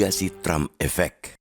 mitigasi Trump Effect.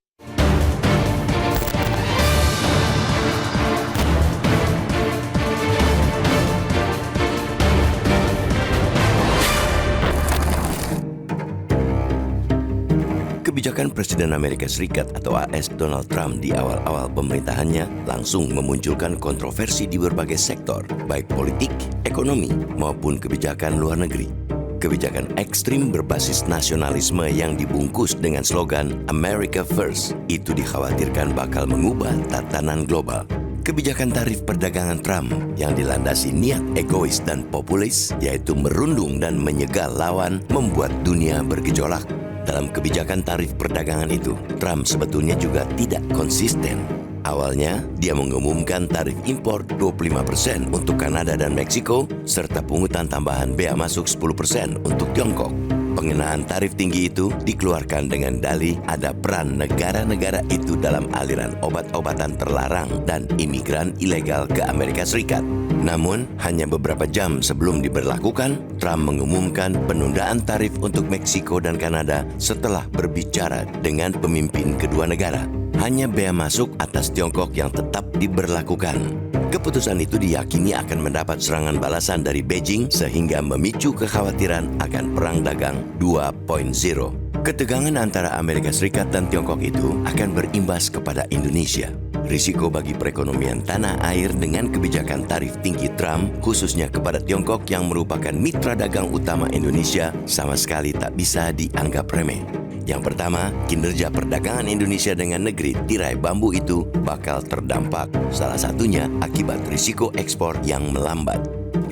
Kebijakan Presiden Amerika Serikat atau AS Donald Trump di awal-awal pemerintahannya langsung memunculkan kontroversi di berbagai sektor, baik politik, ekonomi, maupun kebijakan luar negeri. Kebijakan ekstrim berbasis nasionalisme yang dibungkus dengan slogan America First itu dikhawatirkan bakal mengubah tatanan global. Kebijakan tarif perdagangan Trump yang dilandasi niat egois dan populis, yaitu merundung dan menyegal lawan, membuat dunia bergejolak. Dalam kebijakan tarif perdagangan itu, Trump sebetulnya juga tidak konsisten. Awalnya, dia mengumumkan tarif impor 25% untuk Kanada dan Meksiko, serta pungutan tambahan bea masuk 10% untuk Tiongkok. Pengenaan tarif tinggi itu dikeluarkan dengan dalih ada peran negara-negara itu dalam aliran obat-obatan terlarang dan imigran ilegal ke Amerika Serikat. Namun, hanya beberapa jam sebelum diberlakukan, Trump mengumumkan penundaan tarif untuk Meksiko dan Kanada setelah berbicara dengan pemimpin kedua negara. Hanya bea masuk atas Tiongkok yang tetap diberlakukan. Keputusan itu diyakini akan mendapat serangan balasan dari Beijing sehingga memicu kekhawatiran akan perang dagang 2.0. Ketegangan antara Amerika Serikat dan Tiongkok itu akan berimbas kepada Indonesia. Risiko bagi perekonomian tanah air dengan kebijakan tarif tinggi Trump, khususnya kepada Tiongkok yang merupakan mitra dagang utama Indonesia, sama sekali tak bisa dianggap remeh. Yang pertama, kinerja perdagangan Indonesia dengan negeri tirai bambu itu bakal terdampak, salah satunya akibat risiko ekspor yang melambat.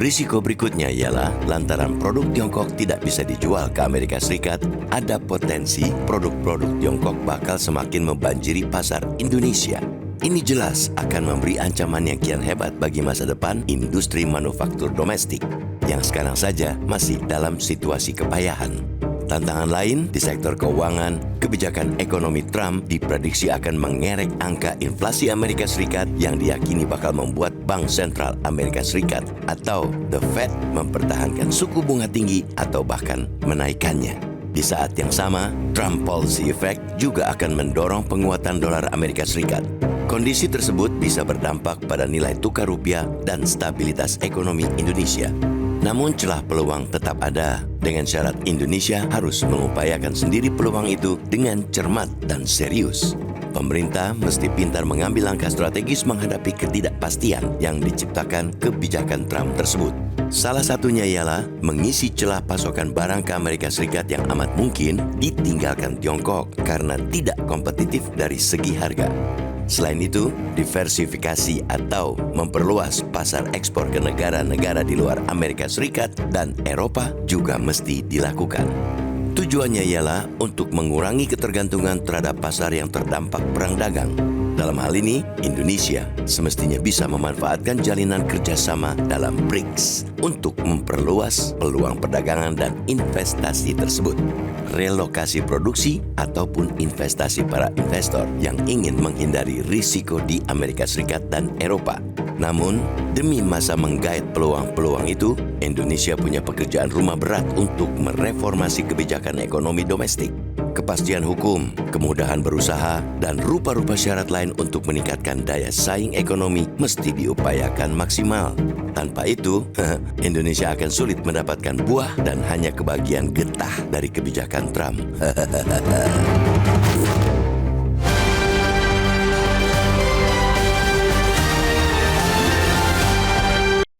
Risiko berikutnya ialah lantaran produk Tiongkok tidak bisa dijual ke Amerika Serikat, ada potensi produk-produk Tiongkok bakal semakin membanjiri pasar Indonesia. Ini jelas akan memberi ancaman yang kian hebat bagi masa depan industri manufaktur domestik, yang sekarang saja masih dalam situasi kepayahan. Tantangan lain di sektor keuangan, kebijakan ekonomi Trump diprediksi akan mengerek angka inflasi Amerika Serikat yang diyakini bakal membuat Bank Sentral Amerika Serikat atau The Fed mempertahankan suku bunga tinggi atau bahkan menaikkannya. Di saat yang sama, Trump Policy Effect juga akan mendorong penguatan dolar Amerika Serikat. Kondisi tersebut bisa berdampak pada nilai tukar rupiah dan stabilitas ekonomi Indonesia. Namun celah peluang tetap ada, dengan syarat Indonesia harus mengupayakan sendiri peluang itu dengan cermat dan serius. Pemerintah mesti pintar mengambil langkah strategis menghadapi ketidakpastian yang diciptakan kebijakan Trump tersebut. Salah satunya ialah mengisi celah pasokan barang ke Amerika Serikat yang amat mungkin ditinggalkan Tiongkok karena tidak kompetitif dari segi harga. Selain itu, diversifikasi atau memperluas pasar ekspor ke negara-negara di luar Amerika Serikat dan Eropa juga mesti dilakukan. Tujuannya ialah untuk mengurangi ketergantungan terhadap pasar yang terdampak perang dagang. Dalam hal ini, Indonesia semestinya bisa memanfaatkan jalinan kerjasama dalam BRICS untuk memperluas peluang perdagangan dan investasi tersebut. Relokasi produksi ataupun investasi para investor yang ingin menghindari risiko di Amerika Serikat dan Eropa. Namun, demi masa menggait peluang-peluang itu, Indonesia punya pekerjaan rumah berat untuk mereformasi kebijakan ekonomi domestik. Kepastian hukum, kemudahan berusaha, dan rupa-rupa syarat lain untuk meningkatkan daya saing ekonomi mesti diupayakan maksimal. Tanpa itu, Indonesia akan sulit mendapatkan buah dan hanya kebagian getah dari kebijakan Trump.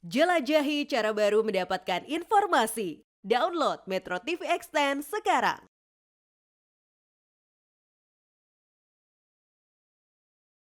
Jelajahi cara baru mendapatkan informasi. Download Metro TV Extend sekarang.